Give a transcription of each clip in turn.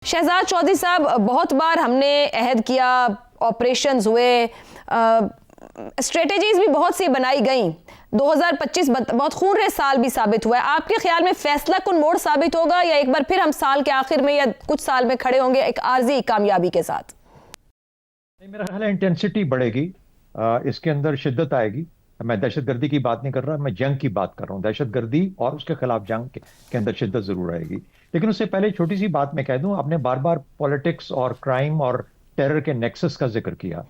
शहजाद चौधरी साहब, बहुत बार हमने अहद किया, ऑपरेशंस हुए, स्ट्रेटेजीज भी बहुत सी बनाई गई। 2025 बहुत खूनरेज साल भी साबित हुआ है। आपके ख्याल में फैसला कुन मोड़ साबित होगा या एक बार फिर हम साल के आखिर में या कुछ साल में खड़े होंगे एक आर्जी कामयाबी के साथ? मेरा ख्याल है इंटेंसिटी बढ़ेगी, इसके अंदर शिद्दत आएगी। मैं दहशतगर्दी की बात नहीं कर रहा, मैं जंग की बात कर रहा हूँ। दहशतगर्दी और उसके खिलाफ जंग के अंदर शिद्दत जरूर आएगी। लेकिन उससे पहले छोटी सी बात मैं कह दूं, आपने बार बार पॉलिटिक्स और क्राइम और टेरर के नेक्सस का जिक्र किया।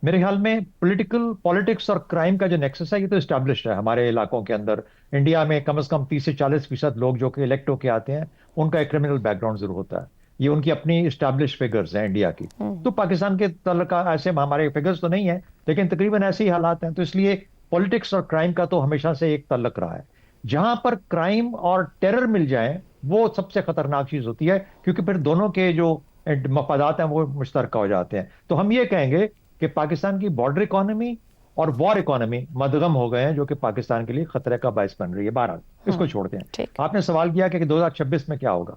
मेरे ख्याल में पॉलिटिक्स और क्राइम का जो नेक्सस है ये तो एस्टैब्लिश्ड है हमारे इलाकों के अंदर। इंडिया में कम से कम 30 से 40% लोग जो कि इलेक्ट होके आते हैं उनका एक क्रिमिनल बैकग्राउंड जरूर होता है। ये उनकी अपनी इस्टेब्लिश फिगर्स हैं इंडिया की। तो पाकिस्तान के तल्लुका ऐसे हमारे फिगर्स तो नहीं है, लेकिन तकरीबन ऐसे ही हालात हैं। तो इसलिए पॉलिटिक्स और क्राइम का तो हमेशा से एक तल्लक रहा है। जहां पर क्राइम और टेरर मिल जाए वो सबसे खतरनाक चीज होती है, क्योंकि फिर दोनों के जो मफादात हैं वो मुश्तरका हो जाते हैं। तो हम ये कहेंगे कि पाकिस्तान की बॉर्डर इकोनॉमी और वॉर इकोनॉमी मदगम हो गए हैं, जो कि पाकिस्तान के लिए खतरे का बायस बन रही है। बहरहाल इसको छोड़ते हैं। आपने सवाल किया कि 2026 में क्या होगा।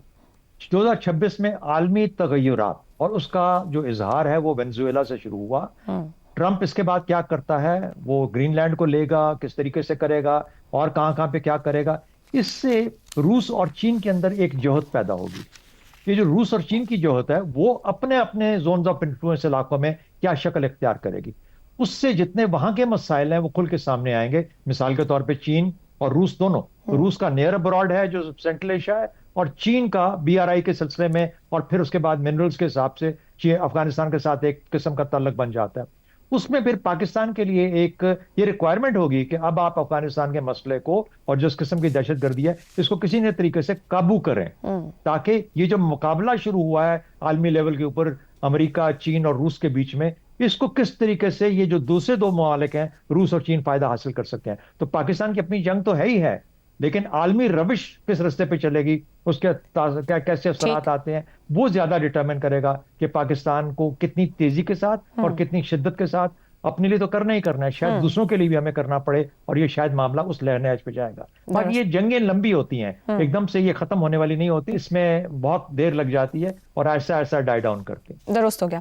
2026 में आलमी तगय्युरात और उसका जो इजहार है वो वेनेजुएला से शुरू हुआ। ट्रंप इसके बाद क्या करता है, वो ग्रीनलैंड को लेगा, किस तरीके से करेगा और कहां पे क्या करेगा, इससे रूस और चीन के अंदर एक जोहत पैदा होगी। ये जो रूस और चीन की जोहत है वो अपने अपने जोन्स ऑफ इन्फ्लुएंस इलाकों में क्या शक्ल इख्तियार करेगी, उससे जितने वहां के मसाइल हैं वो खुल के सामने आएंगे। मिसाल के तौर पे चीन और रूस दोनों, तो रूस का नियर अब्रॉड है जो सेंट्रल एशिया है, और चीन का बीआरआई के सिलसिले में और फिर उसके बाद मिनरल्स के हिसाब से चीन अफगानिस्तान के साथ एक किस्म का ताल्लुक बन जाता है। उसमें फिर पाकिस्तान के लिए एक ये रिक्वायरमेंट होगी कि अब आप अफगानिस्तान के मसले को और जिस किस्म की दहशतगर्दी है इसको किसी न तरीके से काबू करें, ताकि ये जो मुकाबला शुरू हुआ है आलमी लेवल के ऊपर अमेरिका, चीन और रूस के बीच में, इसको किस तरीके से ये जो दूसरे दो ममालिक हैं रूस और चीन फायदा हासिल कर सकते हैं। तो पाकिस्तान की अपनी जंग तो है ही है, लेकिन आलमी रविश किस रास्ते पे चलेगी, उसके क्या कैसे असरात आते हैं, वो ज्यादा डिटरमिन करेगा कि पाकिस्तान को कितनी तेजी के साथ और कितनी शिद्दत के साथ अपने लिए तो करना ही करना है, शायद दूसरों के लिए भी हमें करना पड़े, और ये शायद मामला उस लहर पे जाएगा। बाकी ये जंगें लंबी होती हैं, एकदम से ये खत्म होने वाली नहीं होती, इसमें बहुत देर लग जाती है और ऐसा ऐसा डाई डाउन करके। दुरुस्त हो गया।